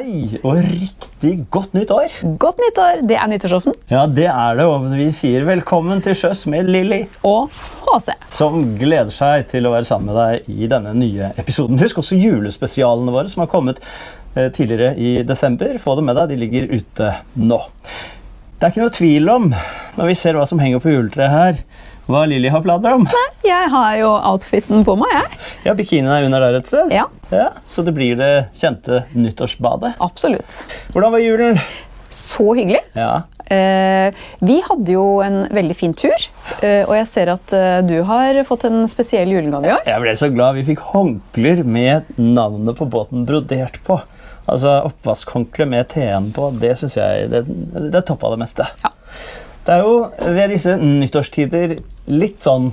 Hei, og riktig godt nytt år! Godt nytt år, det nyttårsaften. Ja, det det, og vi sier velkommen til sjøs med Lilly. Og HC. Som gleder seg til å være sammen med deg i denne nye episoden. Husk også julespesialene våre som har kommet tidligere i desember. Få dem med deg, de ligger ute nå. Det ikke noe tvil om, når vi ser hva som henger på juletreet her, hva Lilly har planer om. Nei, jeg har jo outfiten på meg, jeg. Ja, bikinien under der et sted. Ja. Ja, så det blir det kjente nyttårsbadet. Absolutt. Hvordan var julen? Så hyggelig. Ja. Vi hadde jo en veldig fin tur, og jeg ser at du har fått en spesiell julegave i år. Jeg ble så glad. Vi fikk håndkler med navnet på båten brodert på. Altså oppvaskhåndkle med TN på, det synes jeg, det toppet det meste. Ja. Det jo ved disse nyttårstider litt sånn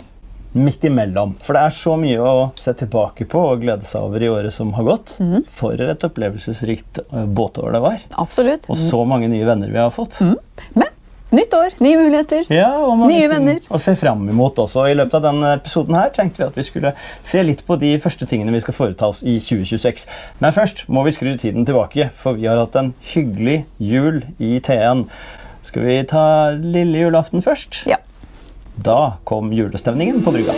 midt imellom, for det så mye å se tilbake på og glede seg over i året som har gått. For et opplevelsesrikt båtår det var. Absolutt. Og så mange nye venner vi har fått. Men nytt år, nye muligheter, ja, og nye venner. Og se frem imot også. I løpet av denne episoden her tenkte vi at vi skulle se litt på de første tingene vi skal foreta oss i 2026. Men først må vi skru tiden tilbake, for vi har hatt en hyggelig jul i TN. Skal vi ta lille julaften først? Ja. Da kom julestemningen på brygga.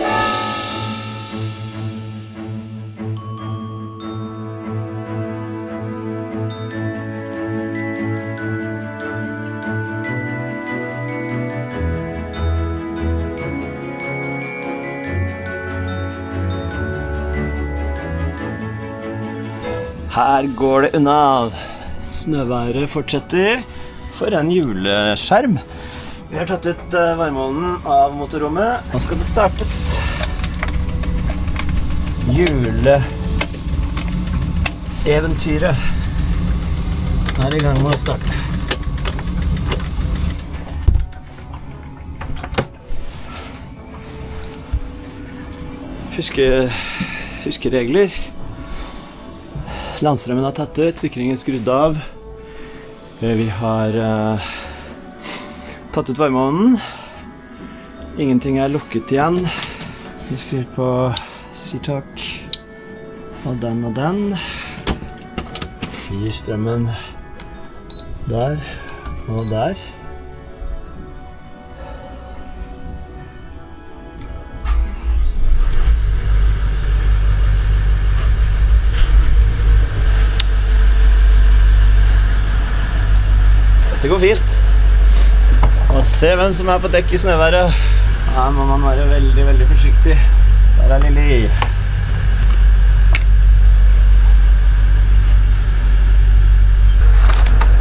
Her går det unna. Snøværet fortsetter for en juleskjerm. Vi har tatt ut varmeovnen av motorrommet. Nå skal det startes. Juleeventyret i gang med å starte. Huskeregler. Landstrømmen har tatt ut, sikringen skrudd av. Vi har tatt ut varmeovnen. Ingenting lukket igjen. Vi skriver på Seatalk. Og den. Gir strømmen der og der. Det går fint. Og se hvem som på dekk i snøværet. Her må man være veldig, veldig forsiktig. Der Lilly.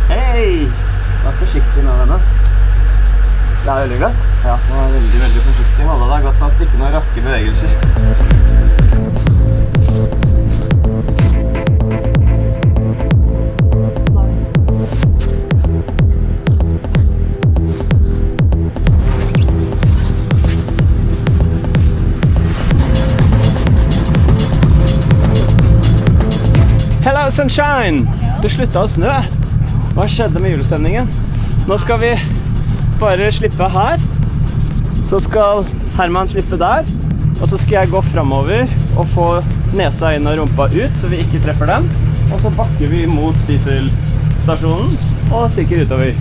Hei! Vær forsiktig nå, venner. Det veldig godt. Ja, må være veldig, veldig forsiktig. Holde deg godt fast, ikke noen raske bevegelser. Hello sunshine! Det sluttet å snø. Hva skjedde med julestemningen? Nå skal vi bare slippe her. Så skal Herman slippe der. Og så skal jeg gå fremover og få nesa inn og rumpa ut, så vi ikke treffer den. Og så bakker vi mot dieselstasjonen og stikker utover.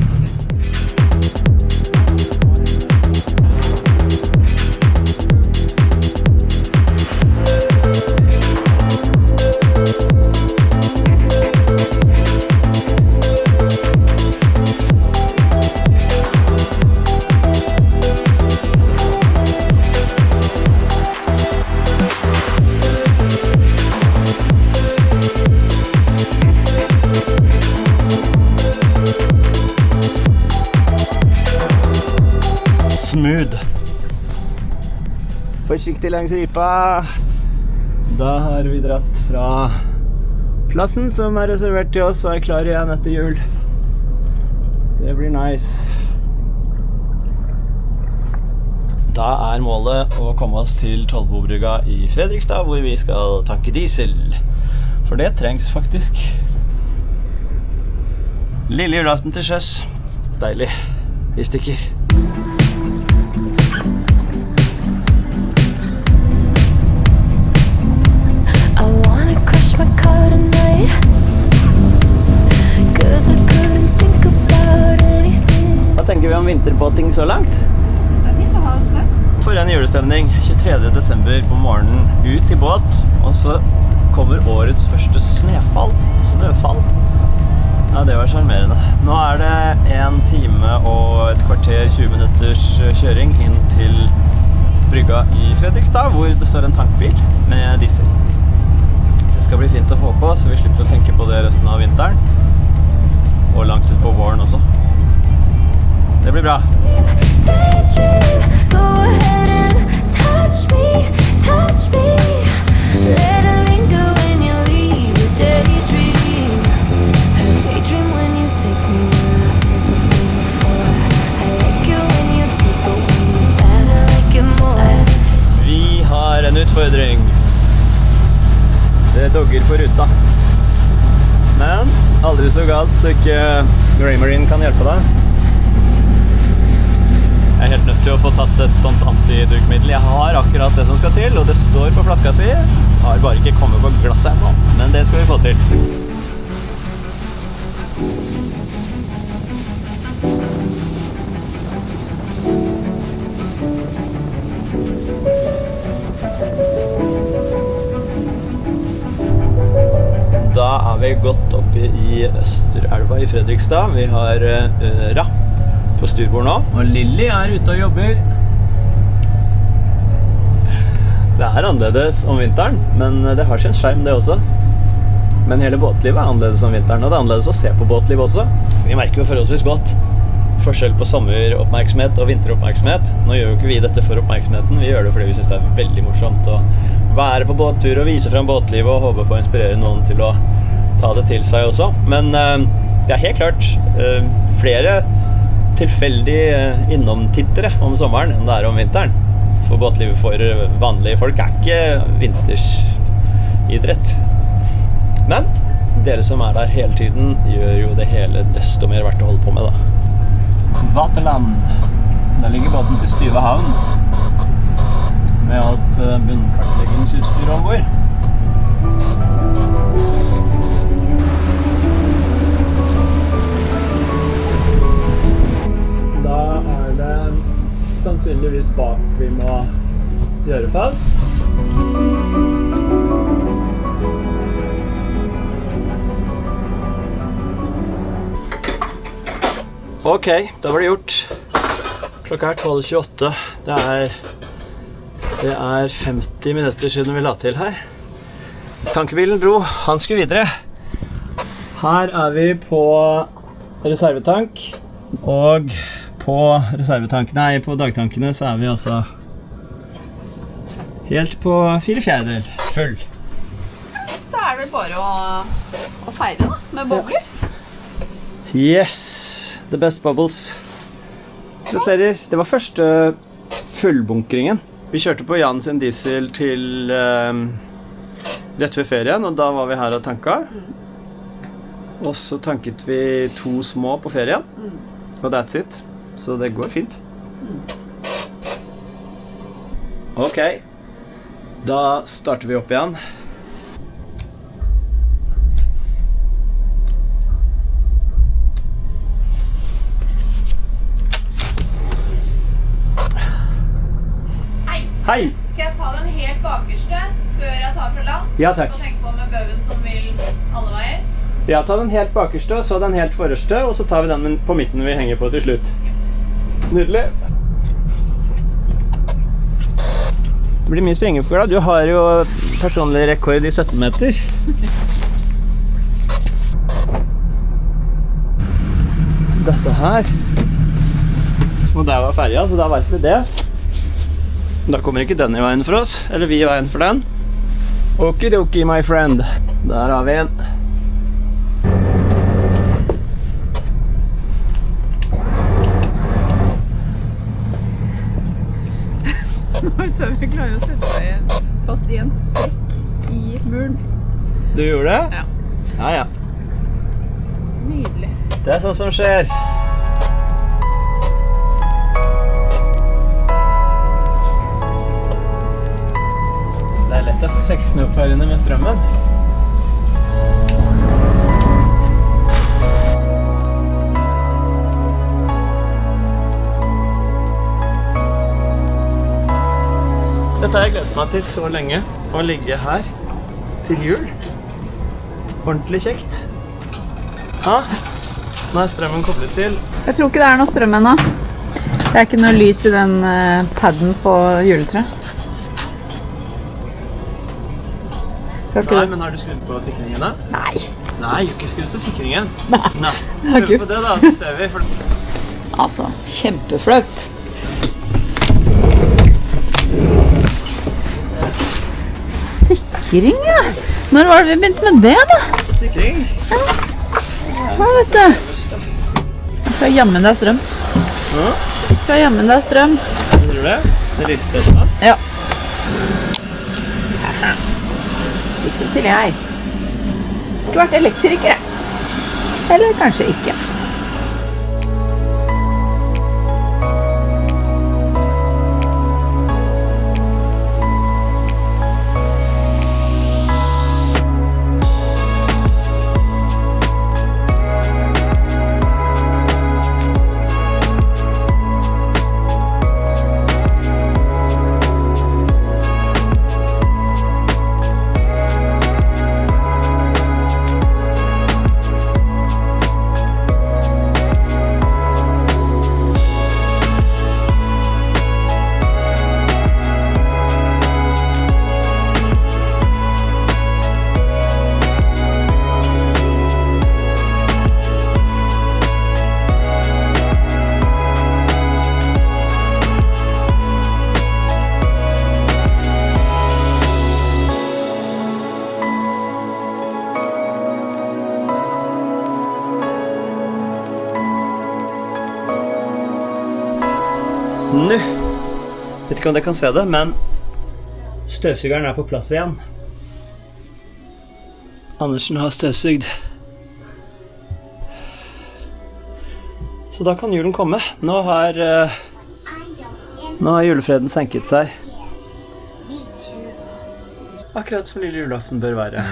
Smooth. Forsiktig langs ripa. Da har vi dratt fra plassen som reservert til oss og klar igjen etter jul. Det blir nice. Da målet å komme oss til Tollbobrygga i Fredrikstad, hvor vi skal tanke diesel. For det trengs faktisk. Lille julaften til sjøs. Deilig. Vi stikker. I wanna crush my car tonight. om vinterbåting så langt? Jeg synes det er fint å ha snø. For en julestemning. 23. desember på morgenen ut i båt, og så kommer årets første snøfall. Ja, det var charmerende. Nå er det 1 time og et kvarter, 20 minutters kjøring inn til brygga i Fredrikstad, hvor det står en tankbil med diesel. Det skal bli fint å få på, så vi slipper å tenke på det resten av vinteren. Og langt ut på våren også. Det blir bra. Vi har en utfordring. Det dogger på ruta. Men aldri så galt, så ikke Greymarine kan hjelpe deg. Jeg er helt nødt til å få tatt et sånt antidugmiddel. Jeg har akkurat det som skal til, og det står på flaska si. Har bare ikke kommet på glasset ennå, men det skal vi få til. Da er vi gått oppe i Østerelva i Fredrikstad. Vi har Øra på styrbord nå. Og Lilly er ute og jobber. Det er annerledes om vinteren, men det har sin skjerm det også. Men hele båtlivet er annerledes om vinteren, og det er annerledes å se på båtliv også. Vi merker jo forholdsvis godt forskjell på sommeroppmerksomhet og vinteroppmerksomhet. Nå gjør jo ikke vi dette for oppmerksomheten, vi gjør det fordi vi synes det er veldig morsomt å være på båttur og vise frem båtlivet og håpe på å inspirere noen til å ta det til seg også. Men det er helt klart flere tilfeldige innomtittere om sommeren enn det er om vinteren. For båtlivet for vanlige folk er ikke vintersidrett. Men dere som er der hele tiden gjør jo det hele desto mer verdt å holde på med da. Vaterland. Der ligger båten til Styve havn med alt bunnkartleggingsutstyr ombord. Da er det sannsynligvis bak vi må gjøre fast. Ok, da var det gjort. Klokka er 12:28. Det er 50 minutter siden vi la til her. Tankebilen Bro, han skulle videre. Her er vi på reservetank, og på på dagtankene så er vi altså helt på 4/4 full. Så er det vel bare å feire da, med bobler. Yes, the best bubbles. Gratulerer, det var første fullbunkringen. Vi kjørte på Jan sin diesel til rett ved ferien, og da var vi her og tanka. Og så tanket vi 2 små på ferien, og that's it. Så det går fint. Ok, da starter vi opp igjen. Hei! Skal jeg ta den helt bakerste før jeg tar fra land? Ja, takk. Og tenke på med bøven som vil alle veier? Ja, ta den helt bakerste, og så den helt forreste, og så tar vi den på midten vi henger på til slutt. Nydelig. Det blir mye springefugl da. Du har jo personlig rekord i 17 meter. Dette her. Og der var ferja, så da vet vi det. Da kommer ikke den i veien for oss, eller vi i veien for den. Okidoki, my friend. Der har vi en. Nå så vi klarer å sette seg fast i en sprekk i muren. Du gjorde det? Ja. Ja, ja. Nydelig. Det er sånn som skjer. Det er lett å få 6 knop her inne med strømmen. Dette har jeg gledet meg til så lenge, å ligge her til jul. Ordentlig kjekt. Ja, nå er strømmen koblet til. Jeg tror ikke det noe strøm ennå. Det ikke noe lys i den padden på juletreet. Nei, men har du skrudd på sikringen da? Nei. Nei, jeg har ikke skrudd på sikringen. Nei. Prøv på det da, så ser vi. Altså, kjempeflaut. Sikring, ja. Når var det vi begynte med det, da? Sikring? Ja, vet du. Jeg skal jammen deg strøm. Ja? Jeg skal jammen deg strøm. Tror du det? Det lyste det sånn? Ja. Ikke til jeg. Skulle vært elektriker. Eller kanskje ikke. Nå, vet ikke om dere kan se det, men støvsugeren på plass igjen. Andersen har støvsugd. Så da kan julen komme. Nå har julefreden senket seg. Akkurat som lille julaften bør være.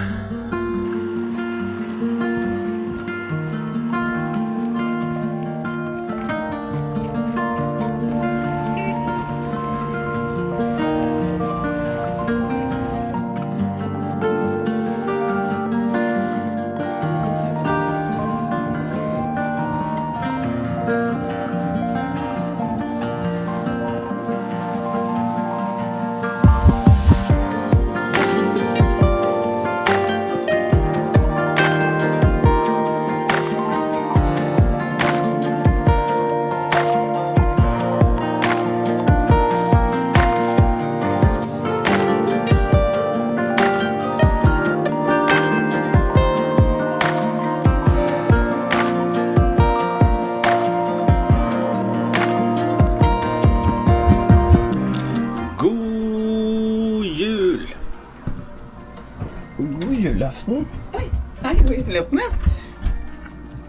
God julaften. Oi, hei, god julaften, ja.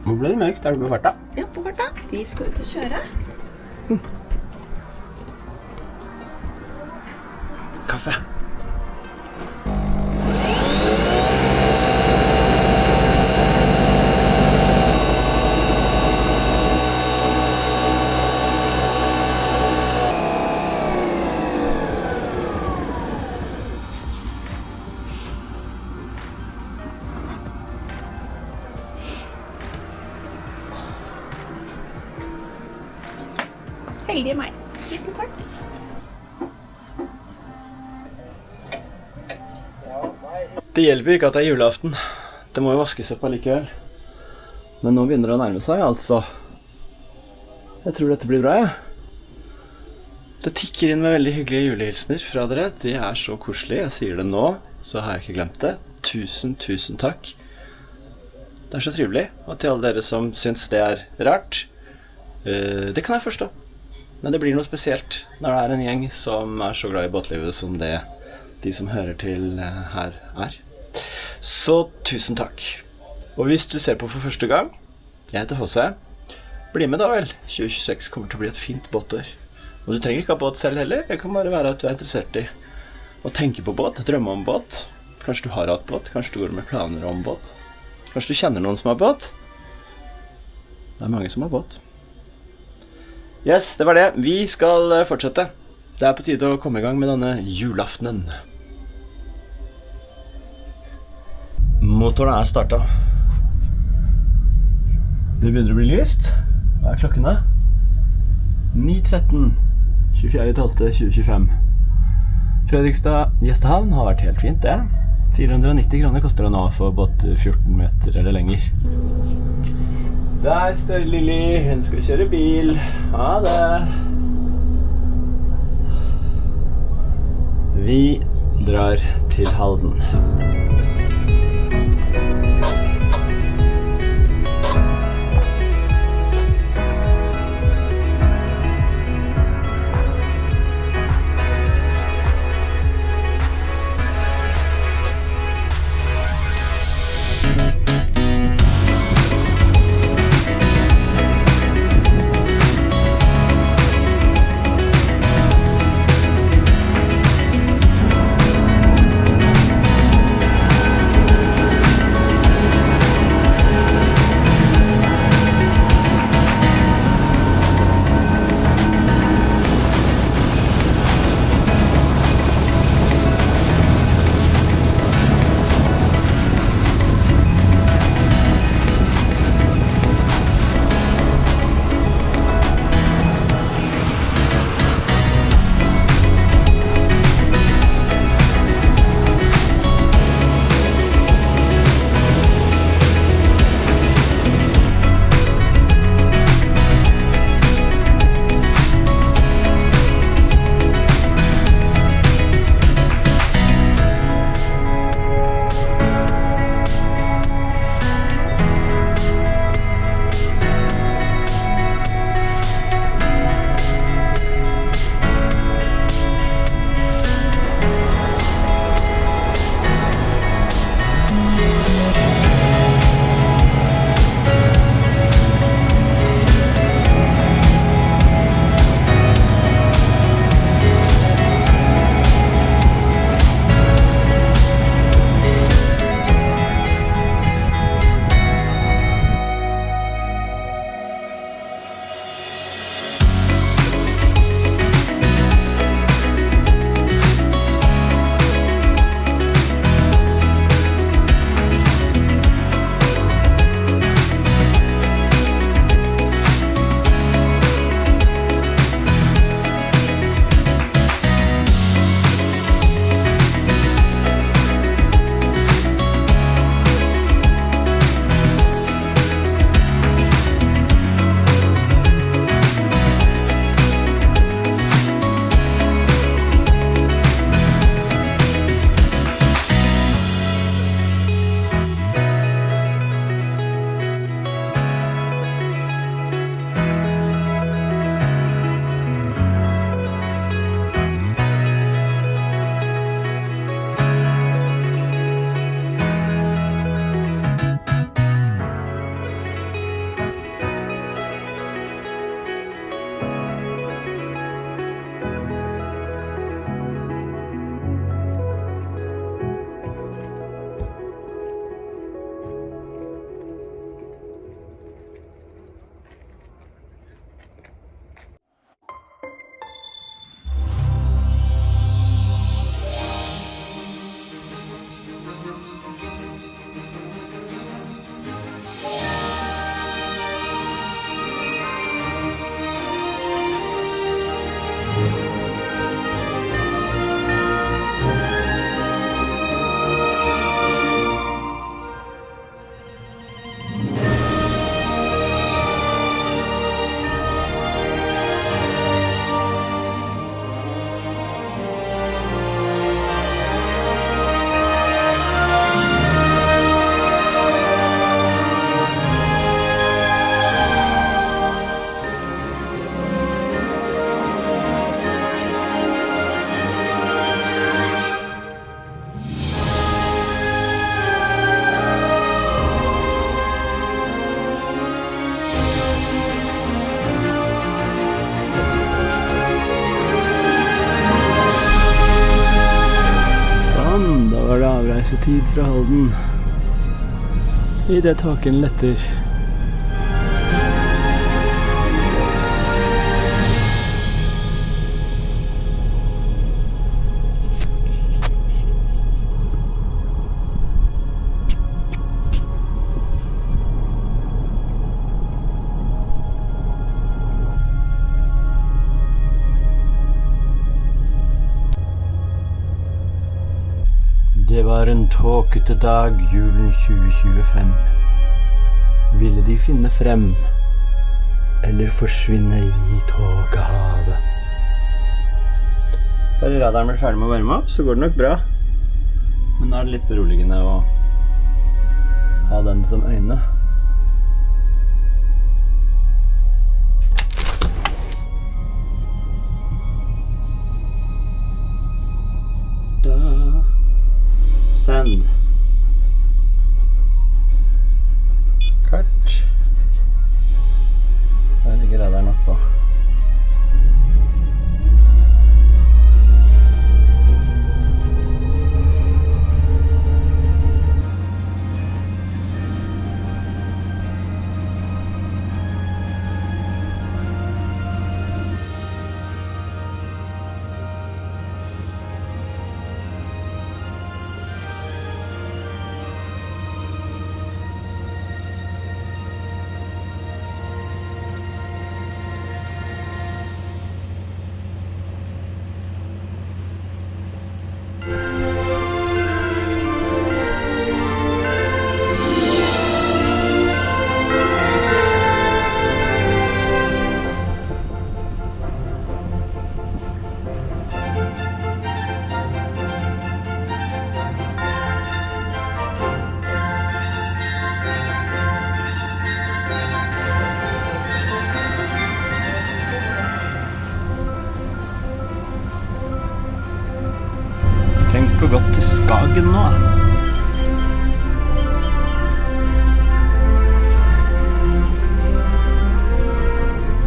Nå ble det mørkt, er du på farta? Ja, på farta. Vi skal ut og kjøre. Kaffe. Heldige meg. Tusen takk. Det hjelper ikke at det er julaften. Det må jo vaskes opp allikevel. Men nå begynner det å nærme seg, altså. Jeg tror dette blir bra, ja. Det tikker inn med veldig hyggelige julehilsener fra dere. Det er så koselig. Jeg sier det nå, så har jeg ikke glemt det. Tusen takk. Det er så trivelig. Og til alle dere som syns det er rart, det kan jeg forstå. Men det blir noe spesielt når det er en gjeng som er så glad i båtlivet som det de som hører til her er. Så tusen takk. Og hvis du ser på for første gang, jeg heter H.C. Bli med da vel. 2026 kommer til å bli et fint båtår. Og du trenger ikke ha båt selv heller. Det kan bare være at du er interessert i å tenke på båt, drømme om båt. Kanskje du har hatt båt, kanskje du går med planer om båt. Kanskje du kjenner noen som har båt. Det er mange som har båt. Yes, det var det. Vi skal fortsette. Det på tide å komme I gang med denne julaftenen. Motoren startet. Det begynner å bli lyst. Hva klokken da? 9:13, 24.12.2025. Fredrikstad Gjestehavn har vært helt fint, det. 490 kroner koster det nå for båt 14 meter eller lenger. Der står Lili, hun skal kjøre bil. Ha det. Vi drar til Halden. avreisetid fra Halden I det tåken letter. var en tåkete dag julen 2025. Ville de finne frem, eller forsvinne i tåkehavet? Bare radaren blir ferdig med å varme opp, så går det nok bra. Men nå er det litt beroligende å ha den som øyne. Send. Kart. Der ligger radaren oppå. Tenk å gå til Skagen nå.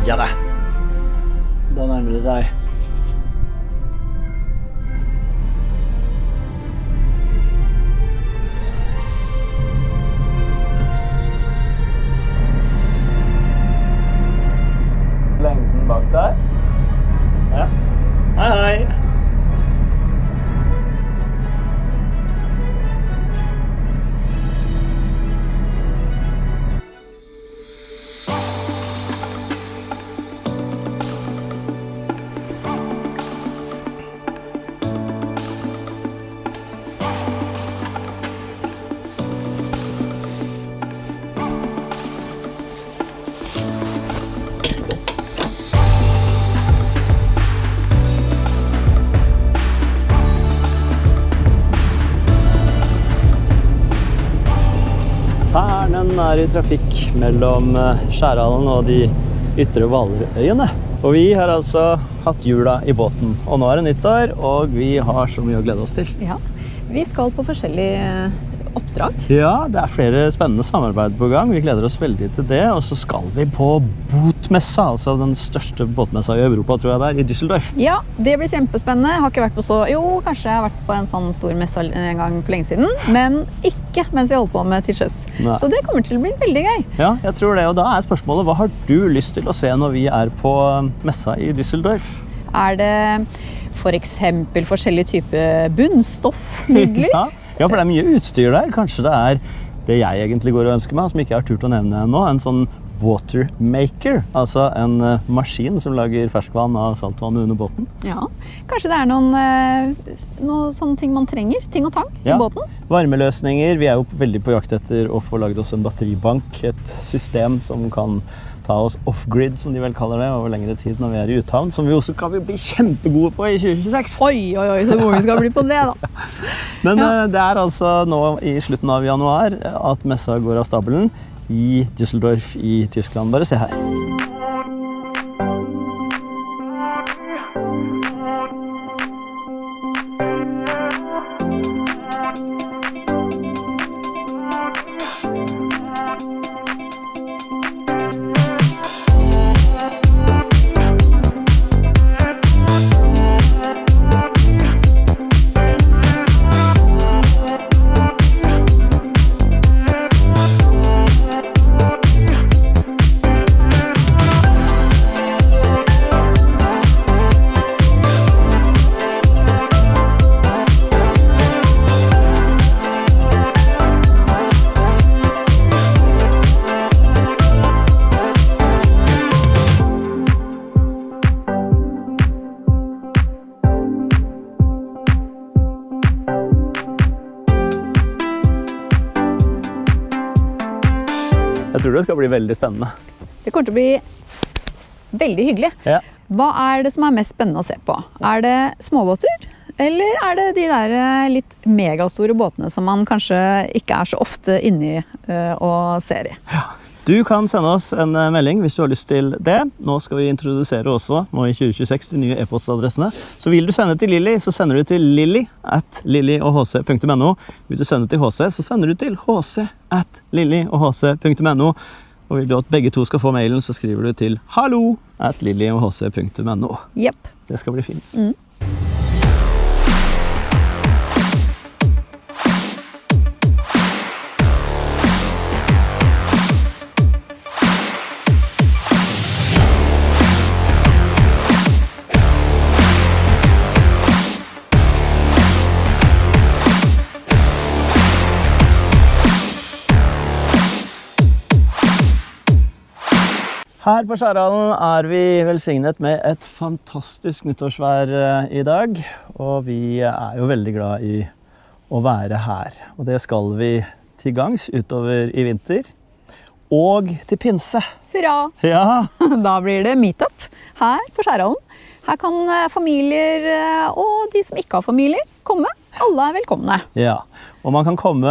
Ja da. Da nærmer det seg. Lengden bak der. Ja. Hei, hei. Fernen er i trafikk mellom Skjærhallen og de ytre Hvalerøyene. Og vi har altså hatt jula i båten. Og nå er det nyttår, og vi har så mye å glede oss til. Ja, vi skal på forskjellige oppdrag. Ja, det er flere spennende samarbeid på gang. Vi gleder oss veldig til det. Og så skal vi på Bootmessa, altså den største båtmessa i Europa, tror jeg det er, i Düsseldorf. Ja, det blir kjempespennende. Jeg har ikke vært på så... Jo, kanskje jeg har vært på en sånn stor messe en gang for lenge siden, men ikke mens vi holder på med til sjøs. Så det kommer til å bli veldig gøy. Ja, jeg tror det. Og da er spørsmålet, hva har du lyst til å se når vi er på messa i Düsseldorf? Er det for eksempel forskjellige typer bunnstoffmidler? Ja, for det er mye utstyr der. Kanskje det er det jeg egentlig går og ønsker meg, som ikke jeg har turt å nevne ennå. En sånn watermaker, altså en maskin som lager ferskvann av saltvann under båten. Ja, kanskje det er noen sånne ting man trenger, ting og tang i båten. Varmeløsninger. Vi er jo veldig på jakt etter å få laget oss en batteribank, et system som kan ta oss off-grid, som de vel kaller det, over lengre tid når vi er i uthavn, som vi også kan bli kjempegode på i 2026. Oi, så gode vi skal bli på det da. Men det er altså nå i slutten av januar at messa går av stabelen i Düsseldorf i Tyskland. Bare se her. det skal bli veldig spennende. Det kommer til å bli veldig hyggelig. Ja. Hva det som mest spennende å se på? Det småbåter? Eller det de der litt megastore båtene som man kanskje ikke så ofte inni og ser i? Ja. Du kan sende oss en melding hvis du har lyst til det. Nå skal vi introdusere også, nå i 2026, de nye e-postadressene. Så vil du sende til Lilly, så sender du til lilly@lillyoghc.no. Vil du sende til HC, så sender du til hc@lillyoghc.no. Og vil du at begge to skal få mailen, så skriver du til hallo@lillyoghc.no. Jepp. Det skal bli fint. Her på Skjærhallen vi velsignet med et fantastisk nyttårsvær i dag, og vi jo veldig glad i å være her. Og det skal vi til gangs utover i vinter, og til pinse. Hurra! Ja! Da blir det meetup her på Skjærhallen. Her kan familier og de som ikke har familier komme. Alle velkomne. Ja, og man kan komme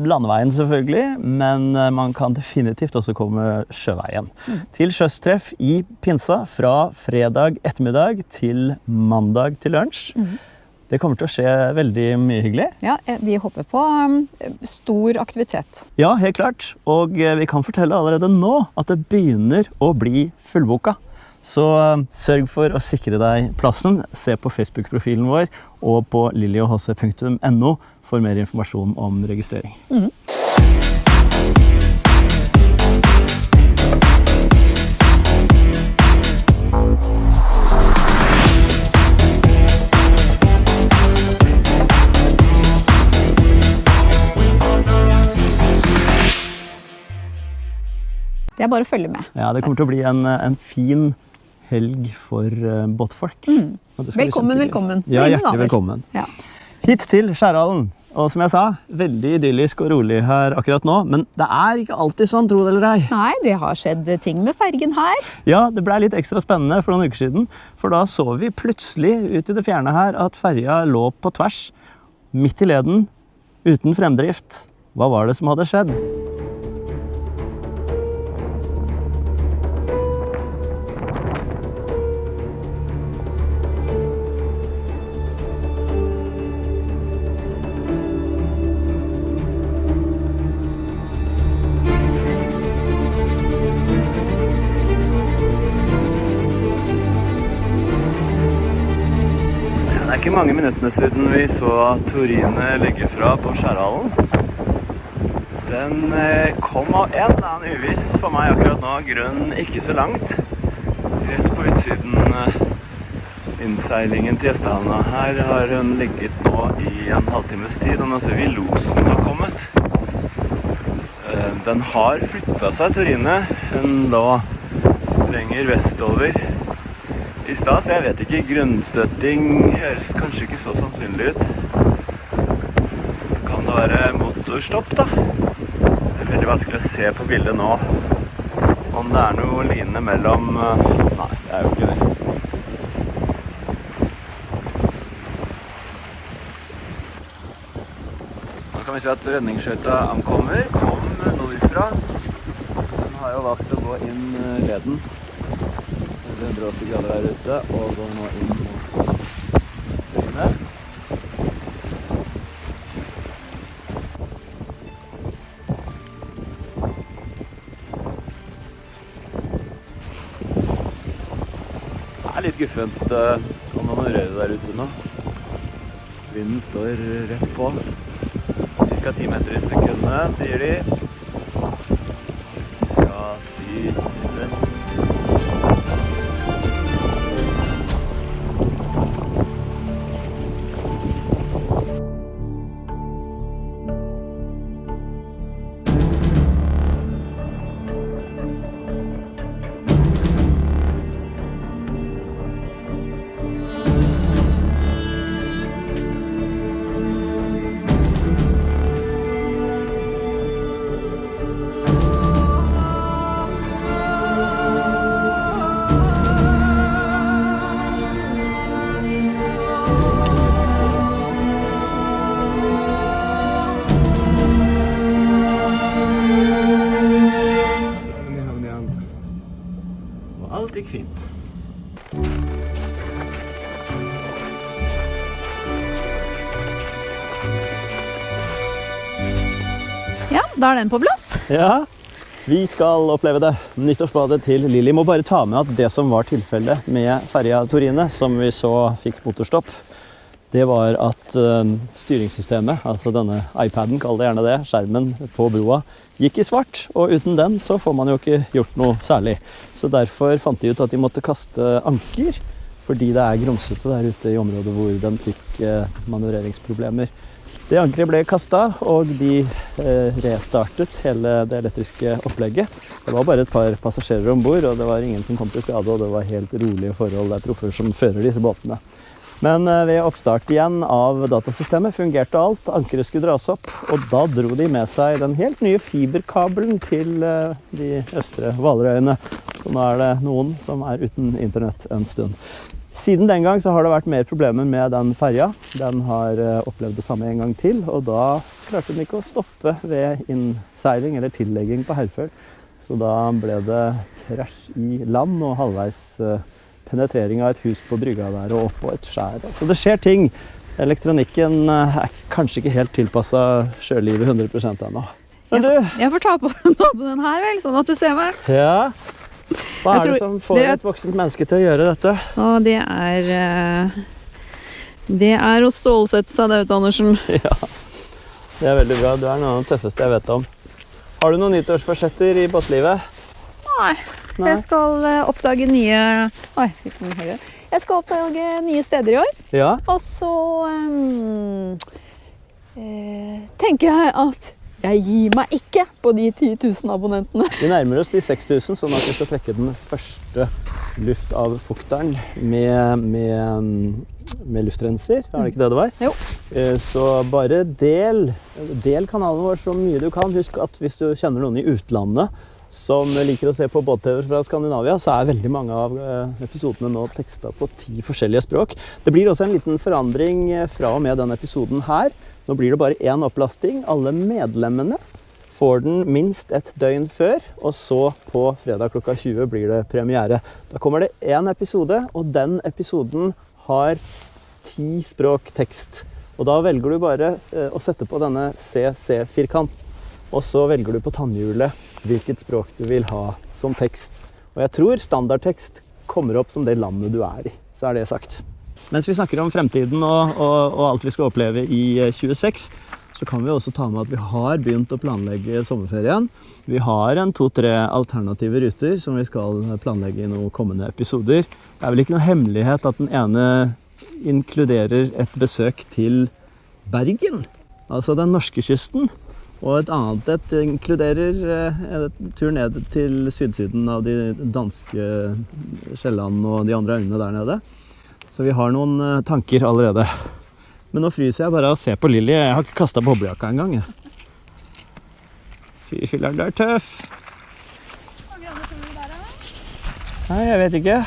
landeveien selvfølgelig, men man kan definitivt også komme sjøveien. Til sjøstreff i pinsa fra fredag ettermiddag til mandag til lunsj. Det kommer til å skje veldig mye hyggelig. Ja, vi håper på stor aktivitet. Ja, helt klart. Og vi kan fortelle allerede nå at det begynner å bli fullboka. Så sørg for å sikre deg plassen. Se på Facebook-profilen vår og på lillyoghc.no for mer informasjon om registrering. Det bare å følge med. Ja, det kommer til å bli en fin helg for båtfolk. Velkommen, velkommen. Ja, hjertelig velkommen. Ja. Hit til Skjærhallen. Og som jeg sa, veldig idyllisk og rolig her akkurat nå. Men det ikke alltid sånn, tro det eller ei. Nei, det har skjedd ting med fergen her. Ja, det ble litt ekstra spennende for noen uker siden. For da så vi plutselig ut i det fjerne her at ferja lå på tvers, midt i leden, uten fremdrift. Hva var det som hadde skjedd? Det ikke mange minuttene siden vi så Torine legge fra på Skjærhallen. Den kom av en eller annen uviss for meg akkurat nå, grunn ikke så langt. Rett på utsiden innseilingen til Gjestehavna. Her har hun ligget nå i en halvtimes tid, og nå ser vi losen har kommet. Den har flyttet seg, Torine. Hun lå lenger vestover i stad, så jeg vet ikke, grunnstøtting høres kanskje ikke så sannsynlig ut. Kan det være motorstopp da? Det veldig vanskelig å se på bildet nå om det noe line mellom... Nei, det jo ikke det. Nå kan vi se at redningsskøyta ankommer, kom nordfra. Den har jo valgt å gå inn leden. 180 grader her ute, og går nå inn mot Torine. Det litt guffent å manøvrere der ute nå. Vinden står rett på. Cirka 10 meter i sekundet, sier de. Fra syd til vest. Ja, da er den på plass. Ja, vi skal oppleve det. Nyttårsbadet til Lilly. Må bare ta med at det som var tilfellet med ferja Torine, som vi så fikk motorstopp, det var at styringssystemet, altså denne iPaden, kall det gjerne det, skjermen på broa, gikk i svart, og uten den så får man jo ikke gjort noe særlig. Så derfor fant de ut at de måtte kaste anker, fordi det er grumsete der ute i området hvor den fikk manøvreringsproblemer. Det ankeret ble kastet, og de restartet hele det elektriske opplegget. Det var bare et par passasjerer ombord, og det var ingen som kom til skade, og det var helt rolige forhold. Det er proffer som fører disse båtene. Men ved oppstart igjen av datasystemet fungerte alt. Ankeret skulle dras opp, og da dro de med seg den helt nye fiberkabelen til de østre Hvalerøyene. Så nå er det noen som er uten internett en stund. Siden den gang så har det vært mer problemer med den ferja. Den har opplevd det samme en gang til, og da klarte den ikke å stoppe ved innseiling eller tillegging på Herføl. Så da ble det krasj i land og halvveis penetrering av et hus på brygga der og opp på et skjær. Så det skjer ting. Elektronikken er kanskje ikke helt tilpasset sjølivet 100% ennå. Men du? Jeg får ta på den her vel, sånn at du ser meg. Ja. Hva er det som får et voksent menneske til å gjøre dette? Og det er å stålsette seg, det vet du, Andersen. Ja, det er veldig bra. Du er noe av det tøffeste jeg vet om. Har du noen nyttårsforsetter i båtlivet? Nei. Jeg skal oppdage nye steder i år. Ja. Og så tenker jeg at jeg gir meg ikke på de 10 000 abonnentene. Vi nærmer oss de 6 000, sånn at vi skal trekke den første luftavfukteren med luftrenser. Er det ikke det det var? Jo. Så bare del kanalen vår så mye du kan. Husk at hvis du kjenner noen i utlandet som liker å se på båt-TV fra Skandinavia, så er veldig mange av episodene nå tekstet på 10 forskjellige språk. Det blir også en liten forandring fra og med denne episoden her. Nå blir det bare én opplasting. Alle medlemmene får den minst et døgn før, og så på fredag klokka 20 blir det premiere. Da kommer det én episode, og den episoden har 10 språk tekst. Og da velger du bare å sette på denne CC-firkant, og så velger du på tannhjulet hvilket språk du vil ha som tekst. Og jeg tror standardtekst kommer opp som det landet du er i, så er det sagt. Mens vi snakker om fremtiden og alt vi skal oppleve i 26, så kan vi også ta med at vi har begynt å planlegge sommerferien. Vi har 2-3 alternative ruter som vi skal planlegge i noen kommende episoder. Det er vel ikke noe hemmelighet at den ene inkluderer et besøk til Bergen, altså den norske kysten. Og et annet inkluderer tur ned til sydsiden av de danske Sjælland og de andre øyene der nede. Så vi har noen tanker allerede. Men nå fryser jeg bare av å se på Lilly. Jeg har ikke kastet boblejakka engang. Fy filleren, det er tøff. Nei, jeg vet ikke.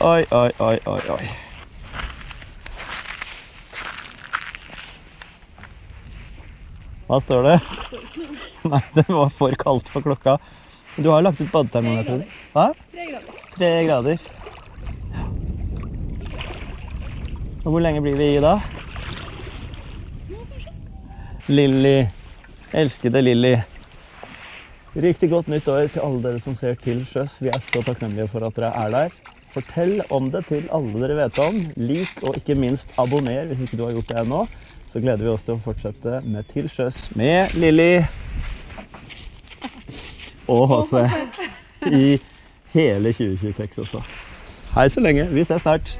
Oi, oi, oi, oi, oi. Hva står det? Nei, det var for kaldt for klokka. Du har lagt ut badetermometeret. Hva? 3 grader. 3 grader. Ja. Og hvor lenge blir vi i da? Lilly. Elskede Lilly. Riktig godt nytt år til alle dere som ser til sjøs. Vi er så takknemlige for at dere er der. Fortell om det til alle dere vet om. Lik og ikke minst abonner hvis ikke du har gjort det ennå. Så gleder vi oss til å fortsette med Til sjøs med Lilly og Håse i hele 2026 også. Hei så lenge, vi ses snart.